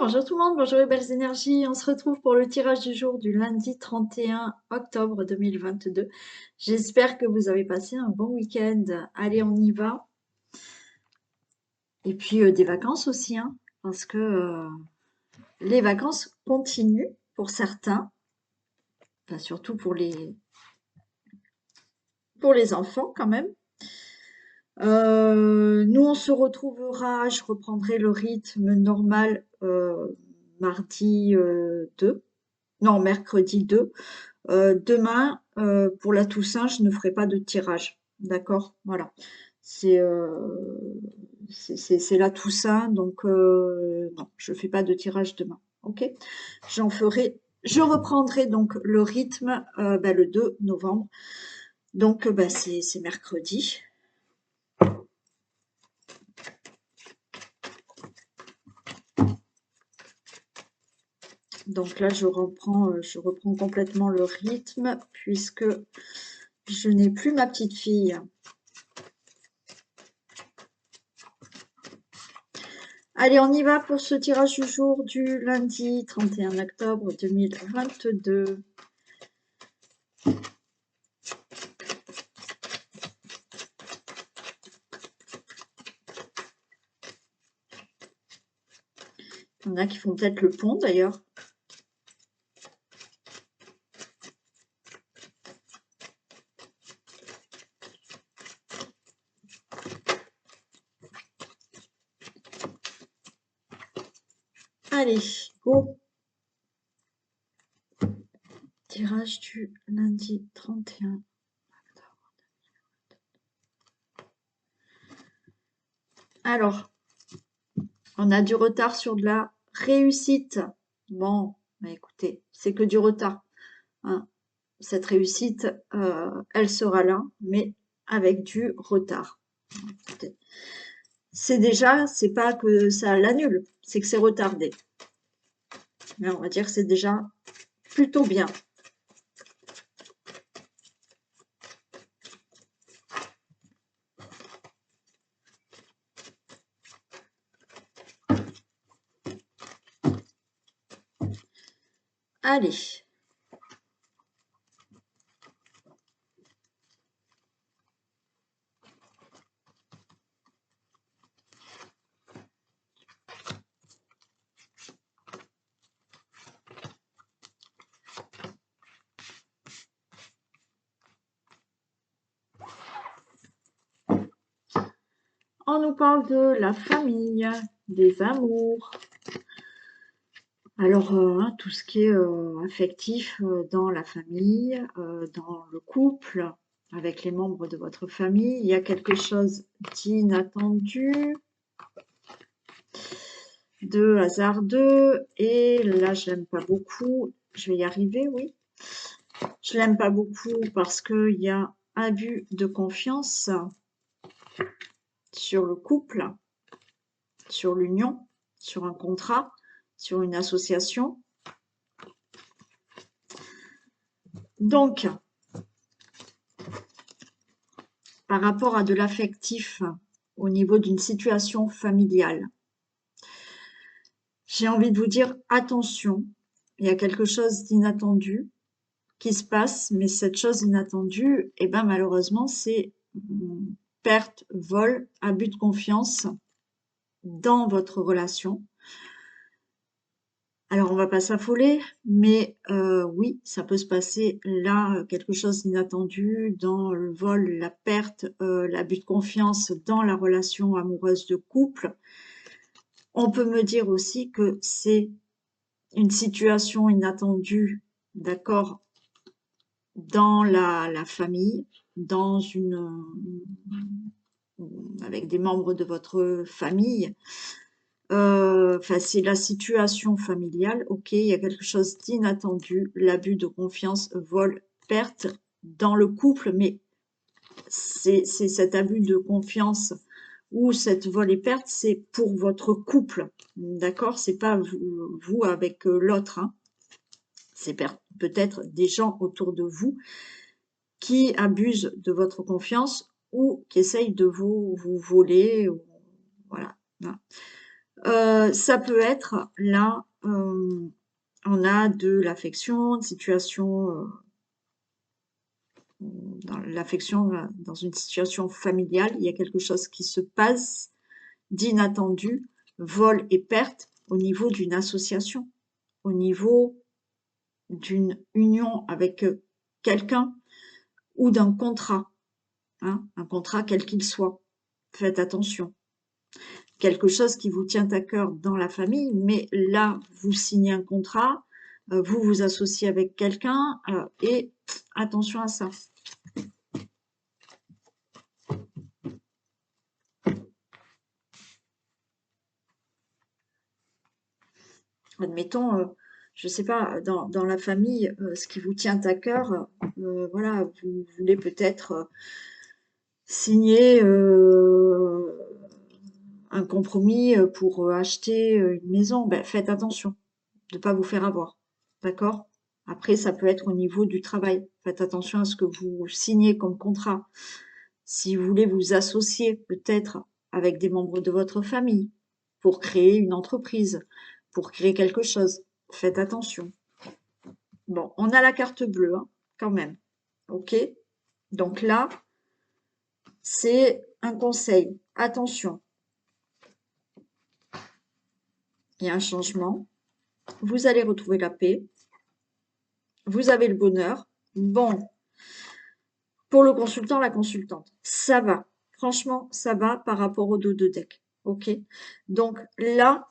Bonjour tout le monde, bonjour les belles énergies. On se retrouve pour le tirage du jour du lundi 31 octobre 2022. J'espère que vous avez passé un bon week-end. Allez, on y va. Et puis des vacances aussi, hein, parce que les vacances continuent pour certains, enfin surtout pour les enfants quand même. Nous, on se retrouvera, je reprendrai le rythme normal mardi 2, non, mercredi 2. Demain, pour la Toussaint, je ne ferai pas de tirage. D'accord? Voilà. C'est c'est la Toussaint, donc non, je ne fais pas de tirage demain. Ok? J'en ferai. Je reprendrai donc le rythme le 2 novembre. Donc c'est mercredi. Donc là, je reprends complètement le rythme puisque je n'ai plus ma petite fille. Allez, on y va pour ce tirage du jour du lundi 31 octobre 2022. Il y en a qui font peut-être le pont d'ailleurs. Allez, go! Tirage du lundi 31 octobre. Alors, on a du retard sur de la réussite. Bon, bah écoutez, c'est que du retard, hein. Cette réussite, elle sera là, mais avec du retard. C'est déjà, c'est pas que ça l'annule, c'est que c'est retardé. Mais on va dire que c'est déjà plutôt bien. Allez. On nous parle de la famille, des amours. Alors, tout ce qui est affectif dans la famille, dans le couple, avec les membres de votre famille, il y a quelque chose d'inattendu, de hasardeux, et là, je l'aime pas beaucoup. Je vais y arriver, oui. Je l'aime pas beaucoup parce qu'il y a abus de confiance sur le couple, sur l'union, sur un contrat, sur une association. Donc, par rapport à de l'affectif au niveau d'une situation familiale, j'ai envie de vous dire attention, il y a quelque chose d'inattendu qui se passe, mais cette chose inattendue, eh ben, malheureusement, c'est perte, vol, abus de confiance dans votre relation. Alors, on va pas s'affoler, mais oui, ça peut se passer là, quelque chose d'inattendu dans le vol, la perte, l'abus de confiance dans la relation amoureuse de couple. On peut me dire aussi que c'est une situation inattendue, d'accord, dans la famille, dans avec des membres de votre famille. Enfin, c'est la situation familiale, ok, il y a quelque chose d'inattendu, l'abus de confiance, vol, perte dans le couple, mais c'est cet abus de confiance ou cette vol et perte, c'est pour votre couple, d'accord? C'est pas vous avec l'autre, hein. C'est peut-être des gens autour de vous qui abusent de votre confiance ou qui essayent de vous voler, ou, voilà. Ça peut être là, on a de l'affection, une situation, dans l'affection, dans une situation familiale, il y a quelque chose qui se passe d'inattendu, vol et perte au niveau d'une association, au niveau d'une union avec quelqu'un ou d'un contrat, hein, un contrat quel qu'il soit. Faites attention. Quelque chose qui vous tient à cœur dans la famille, mais là, vous signez un contrat, vous vous associez avec quelqu'un et attention à ça. Admettons, je sais pas, dans la famille, ce qui vous tient à cœur, voilà, vous voulez peut-être signer un compromis pour acheter une maison, ben, faites attention de ne pas vous faire avoir, d'accord? Après, ça peut être au niveau du travail. Faites attention à ce que vous signez comme contrat. Si vous voulez vous associer peut-être avec des membres de votre famille pour créer une entreprise, pour créer quelque chose, faites attention. Bon, on a la carte bleue, hein, quand même. OK? Donc là, c'est un conseil. Attention, il y a un changement. Vous allez retrouver la paix. Vous avez le bonheur. Bon, pour le consultant, la consultante, ça va. Franchement, ça va par rapport au dos de deck. OK? Donc là,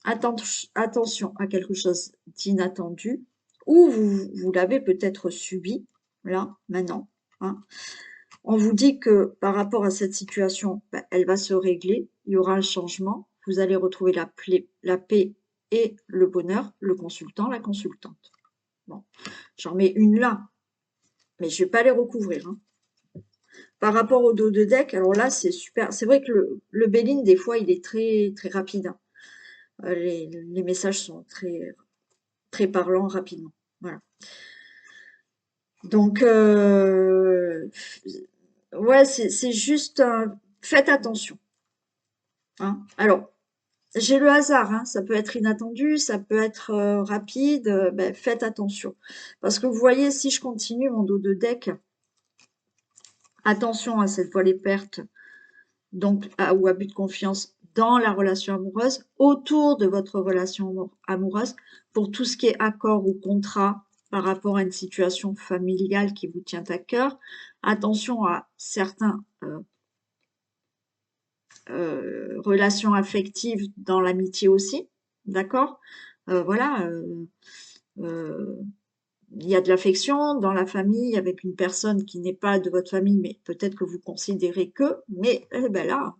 attention à quelque chose d'inattendu ou vous l'avez peut-être subi, là, maintenant. Hein. On vous dit que par rapport à cette situation, ben, elle va se régler, il y aura un changement, vous allez retrouver la paix et le bonheur, le consultant, la consultante. Bon, j'en mets une là, mais je ne vais pas les recouvrir. Hein. Par rapport au dos de deck, alors là, c'est super. C'est vrai que le Béline, des fois, il est très, très rapide. Hein. Les messages sont très, très parlants rapidement. Voilà. Donc, ouais, c'est juste, faites attention. Hein. Alors, j'ai le hasard, hein, ça peut être inattendu, ça peut être rapide, ben, faites attention. Parce que vous voyez, si je continue mon dos de deck, attention à cette fois les pertes, donc ou abus de confiance dans la relation amoureuse, autour de votre relation amoureuse, pour tout ce qui est accord ou contrat par rapport à une situation familiale qui vous tient à cœur. Attention à certains relations affectives dans l'amitié aussi, d'accord? Voilà, il y a de l'affection dans la famille avec une personne qui n'est pas de votre famille, mais peut-être que vous considérez que, mais ben là,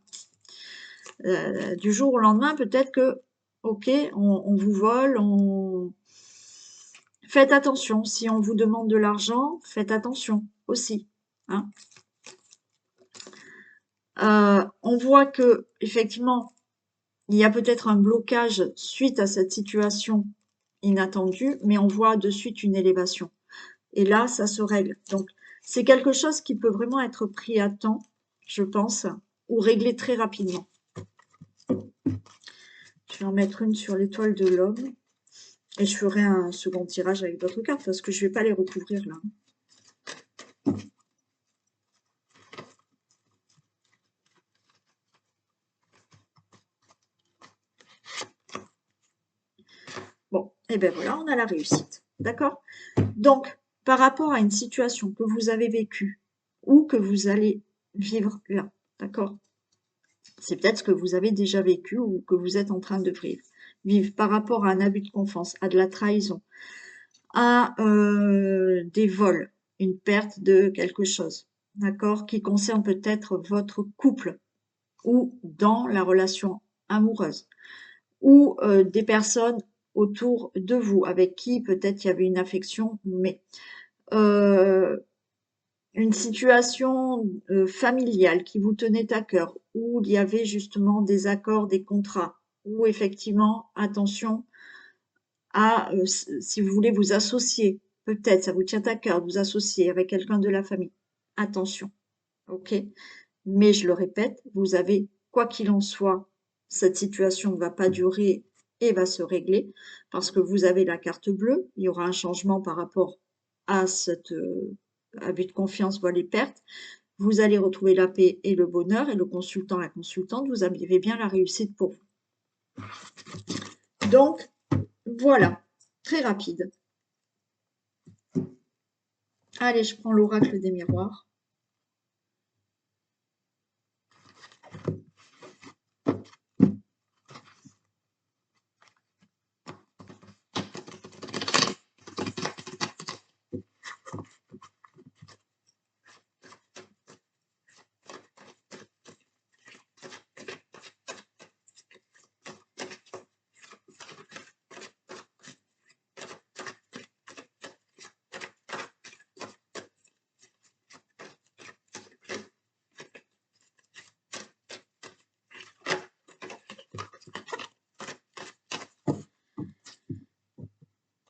du jour au lendemain, peut-être que, ok, on vous vole, faites attention. Si on vous demande de l'argent, faites attention aussi. Hein. On voit que effectivement, il y a peut-être un blocage suite à cette situation inattendue, mais on voit de suite une élévation. Et là, ça se règle. Donc, c'est quelque chose qui peut vraiment être pris à temps, je pense, ou réglé très rapidement. Je vais en mettre une sur l'étoile de l'homme. Et je ferai un second tirage avec d'autres cartes parce que je ne vais pas les recouvrir là. Bon, et bien voilà, on a la réussite. D'accord? Donc, par rapport à une situation que vous avez vécue ou que vous allez vivre là, d'accord? C'est peut-être ce que vous avez déjà vécu ou que vous êtes en train de vivre par rapport à un abus de confiance, à de la trahison, à des vols, une perte de quelque chose, d'accord, qui concerne peut-être votre couple ou dans la relation amoureuse, ou des personnes autour de vous avec qui peut-être il y avait une affection, mais euh, une situation familiale qui vous tenait à cœur, où il y avait justement des accords, des contrats, où effectivement, attention à, si vous voulez vous associer, peut-être ça vous tient à cœur de vous associer avec quelqu'un de la famille, attention, ok? Mais je le répète, vous avez, quoi qu'il en soit, cette situation ne va pas durer et va se régler parce que vous avez la carte bleue. Il y aura un changement par rapport à cette abus de confiance, voie les pertes. Vous allez retrouver la paix et le bonheur et le consultant, la consultante, vous avez bien la réussite pour vous. Donc, voilà, très rapide. Allez, je prends l'oracle des miroirs.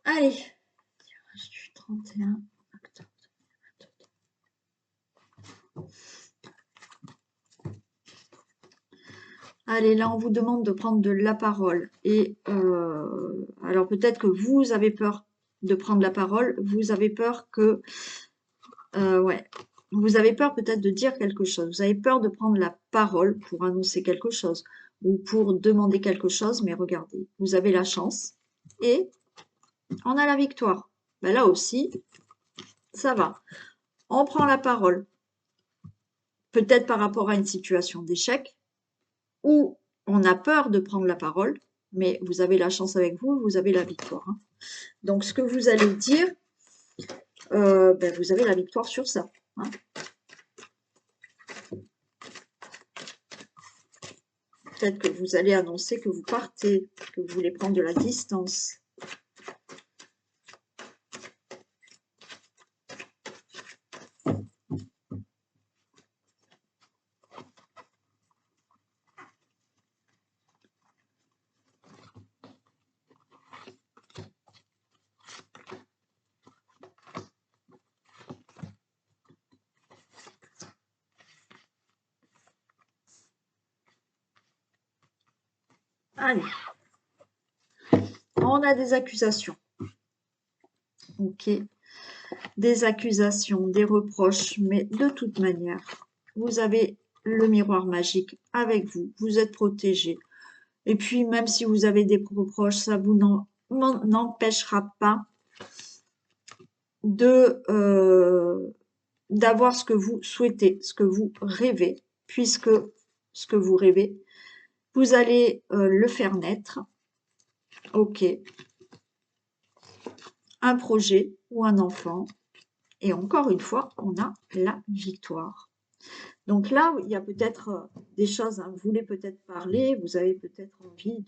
Allez, tirage du 31 octobre. Allez, là, on vous demande de prendre de la parole. Et alors, peut-être que vous avez peur de prendre la parole. Vous avez peur que... ouais. Vous avez peur peut-être de dire quelque chose. Vous avez peur de prendre la parole pour annoncer quelque chose ou pour demander quelque chose. Mais regardez, vous avez la chance et on a la victoire. Ben là aussi, ça va. On prend la parole. Peut-être par rapport à une situation d'échec où on a peur de prendre la parole, mais vous avez la chance avec vous, vous avez la victoire. Hein. Donc, ce que vous allez dire, ben, vous avez la victoire sur ça. Hein. Peut-être que vous allez annoncer que vous partez, que vous voulez prendre de la distance. Allez. On a des accusations. Ok. Des accusations, des reproches, mais de toute manière, vous avez le miroir magique avec vous. Vous êtes protégé. Et puis, même si vous avez des reproches, ça vous n'empêchera pas d'avoir ce que vous souhaitez, ce que vous rêvez, puisque ce que vous rêvez, vous allez le faire naître. Ok. Un projet ou un enfant. Et encore une fois, on a la victoire. Donc là, il y a peut-être des choses, hein, vous voulez peut-être parler, vous avez peut-être envie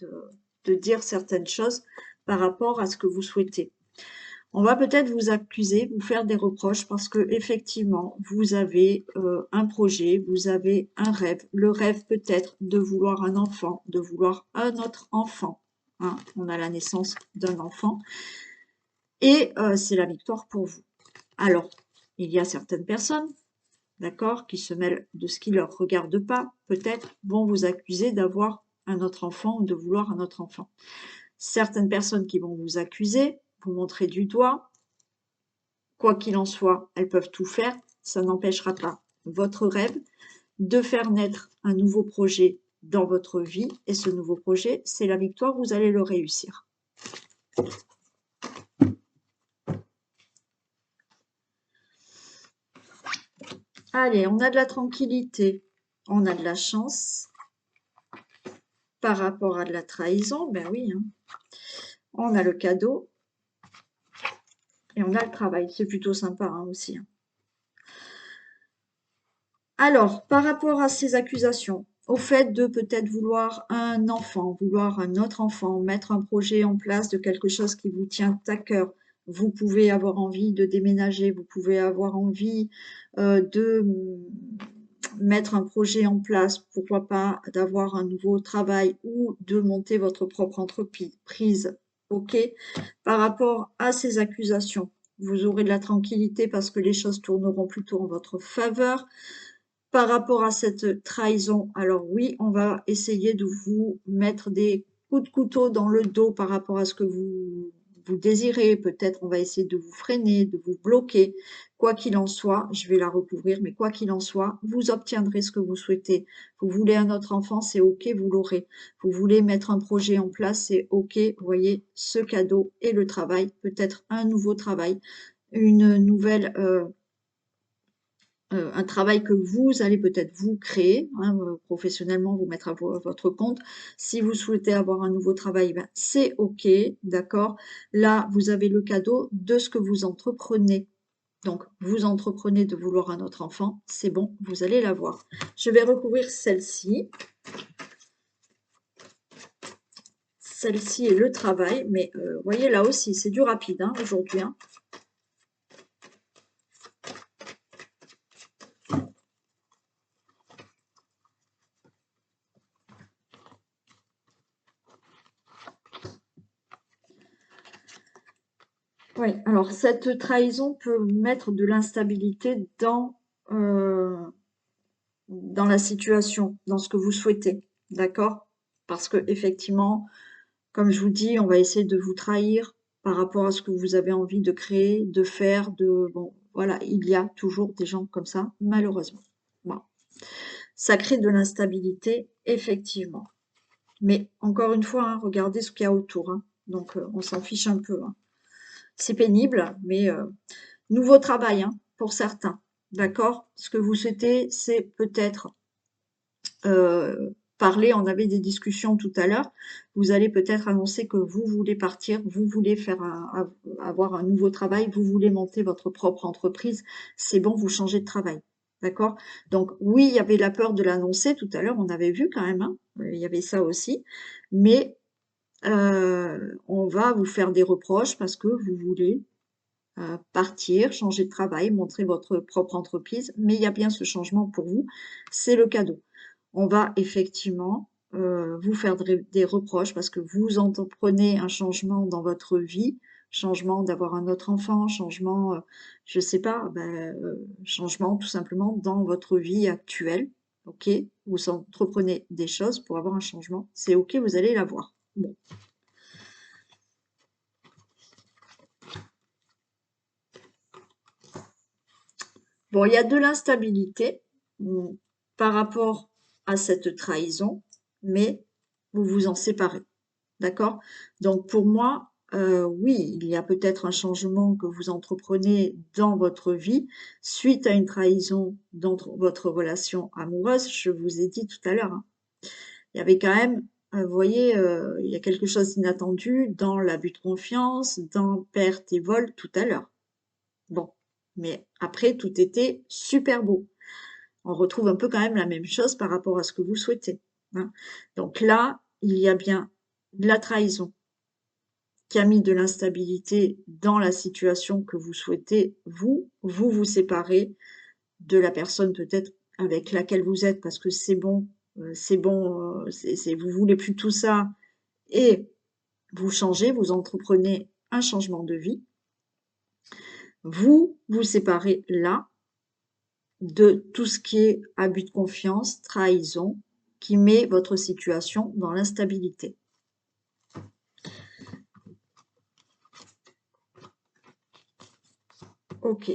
de dire certaines choses par rapport à ce que vous souhaitez. On va peut-être vous accuser, vous faire des reproches parce que effectivement, vous avez un projet, vous avez un rêve. Le rêve peut-être de vouloir un enfant, de vouloir un autre enfant. Hein. On a la naissance d'un enfant et c'est la victoire pour vous. Alors, il y a certaines personnes, d'accord, qui se mêlent de ce qui ne leur regarde pas, peut-être vont vous accuser d'avoir un autre enfant ou de vouloir un autre enfant. Certaines personnes qui vont vous accuser, vous montrer du doigt, quoi qu'il en soit, elles peuvent tout faire, ça n'empêchera pas votre rêve de faire naître un nouveau projet dans votre vie, et ce nouveau projet, c'est la victoire, vous allez le réussir. Allez, on a de la tranquillité, on a de la chance par rapport à de la trahison, ben oui, hein. On a le cadeau et on a le travail, c'est plutôt sympa hein, aussi. Hein. Alors, par rapport à ces accusations, au fait de peut-être vouloir un enfant, vouloir un autre enfant, mettre un projet en place de quelque chose qui vous tient à cœur, vous pouvez avoir envie de déménager, vous pouvez avoir envie de mettre un projet en place, pourquoi pas d'avoir un nouveau travail ou de monter votre propre entreprise. Ok. Par rapport à ces accusations, vous aurez de la tranquillité parce que les choses tourneront plutôt en votre faveur. Par rapport à cette trahison, alors oui, on va essayer de vous mettre des coups de couteau dans le dos par rapport à ce que vous désirez. Peut-être on va essayer de vous freiner, de vous bloquer. Quoi qu'il en soit, je vais la recouvrir, mais quoi qu'il en soit, vous obtiendrez ce que vous souhaitez. Vous voulez un autre enfant, c'est OK, vous l'aurez. Vous voulez mettre un projet en place, c'est OK. Vous voyez, ce cadeau et le travail, peut-être un nouveau travail, une nouvelle un travail que vous allez peut-être vous créer, hein, professionnellement, vous mettre à votre compte. Si vous souhaitez avoir un nouveau travail, ben, c'est OK, d'accord. Là, vous avez le cadeau de ce que vous entreprenez. Donc, vous entreprenez de vouloir un autre enfant, c'est bon, vous allez l'avoir. Je vais recouvrir celle-ci. Celle-ci est le travail, mais vous voyez, là aussi, c'est du rapide hein, aujourd'hui. Hein. Oui, alors cette trahison peut mettre de l'instabilité dans la situation, dans ce que vous souhaitez, d'accord? Parce que effectivement, comme je vous dis, on va essayer de vous trahir par rapport à ce que vous avez envie de créer, de faire, bon, voilà, il y a toujours des gens comme ça, malheureusement. Bon. Ça crée de l'instabilité, effectivement. Mais encore une fois, hein, regardez ce qu'il y a autour. Hein. Donc, on s'en fiche un peu. Hein. C'est pénible, mais nouveau travail hein, pour certains. D'accord? Ce que vous souhaitez, c'est peut-être parler, on avait des discussions tout à l'heure, vous allez peut-être annoncer que vous voulez partir, vous voulez faire avoir un nouveau travail, vous voulez monter votre propre entreprise, c'est bon, vous changez de travail. D'accord? Donc oui, il y avait la peur de l'annoncer tout à l'heure, on avait vu quand même, hein, il y avait ça aussi, mais on va vous faire des reproches parce que vous voulez partir, changer de travail, montrer votre propre entreprise, mais il y a bien ce changement pour vous, c'est le cadeau. On va effectivement vous faire des reproches parce que vous entreprenez un changement dans votre vie, changement d'avoir un autre enfant, changement, je sais pas, changement tout simplement dans votre vie actuelle, ok? Vous entreprenez des choses pour avoir un changement, c'est ok, vous allez l'avoir. Bon. Bon, il y a de l'instabilité par rapport à cette trahison, mais vous vous en séparez. D'accord? Donc pour moi, oui, il y a peut-être un changement que vous entreprenez dans votre vie suite à une trahison dans votre relation amoureuse. Je vous ai dit tout à l'heure, hein. Il y avait quand même, vous voyez, il y a quelque chose d'inattendu dans l'abus de confiance, dans perte et vol tout à l'heure. Bon, mais après, tout était super beau. On retrouve un peu quand même la même chose par rapport à ce que vous souhaitez. Hein. Donc là, il y a bien de la trahison qui a mis de l'instabilité dans la situation que vous souhaitez, vous séparez de la personne peut-être avec laquelle vous êtes parce que c'est bon, vous voulez plus tout ça et vous changez, vous entreprenez un changement de vie. Vous vous séparez là de tout ce qui est abus de confiance, trahison, qui met votre situation dans l'instabilité. Ok.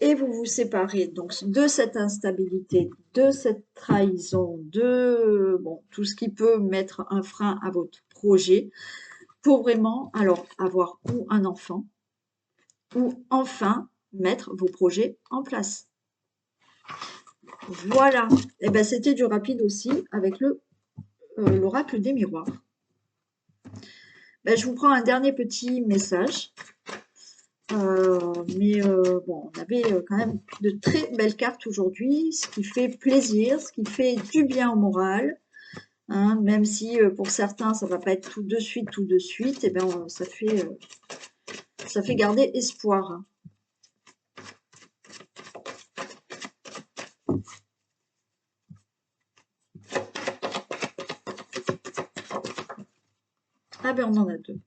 Et vous vous séparez donc de cette instabilité, de cette trahison, de bon, tout ce qui peut mettre un frein à votre projet pour vraiment alors avoir ou un enfant ou enfin mettre vos projets en place. Voilà. Et ben c'était du rapide aussi avec l'oracle des miroirs. Ben, je vous prends un dernier petit message. Bon, on avait quand même de très belles cartes aujourd'hui, ce qui fait plaisir, ce qui fait du bien au moral. Hein, même si pour certains, ça va pas être tout de suite, et ben, ça fait garder espoir. Hein. Ah ben, on en a deux.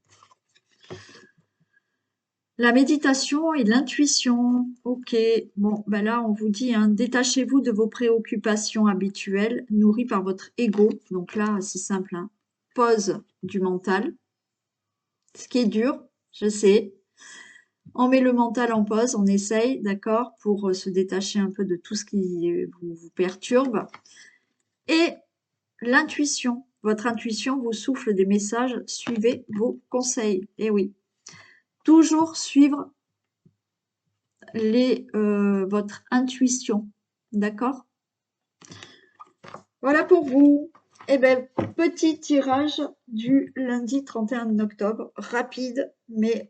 La méditation et l'intuition. Ok, bon, ben là, on vous dit, hein, détachez-vous de vos préoccupations habituelles nourries par votre ego. Donc là, c'est simple, hein. Pause du mental, ce qui est dur, je sais. On met le mental en pause, on essaye, d'accord, pour se détacher un peu de tout ce qui vous perturbe. Et l'intuition. Votre intuition vous souffle des messages, suivez vos conseils. Et oui, toujours suivre votre intuition. D'accord? Voilà pour vous. Eh bien, petit tirage du lundi 31 octobre, rapide, mais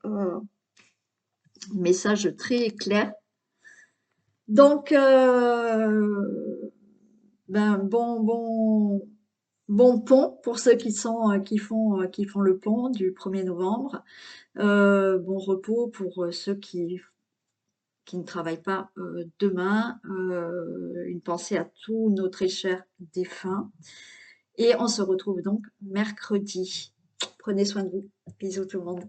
message très clair. Donc, ben, bon pont pour ceux qui font le pont du 1er novembre. Bon repos pour ceux qui ne travaillent pas demain. Une pensée à tous nos très chers défunts. Et on se retrouve donc mercredi. Prenez soin de vous. Bisous tout le monde.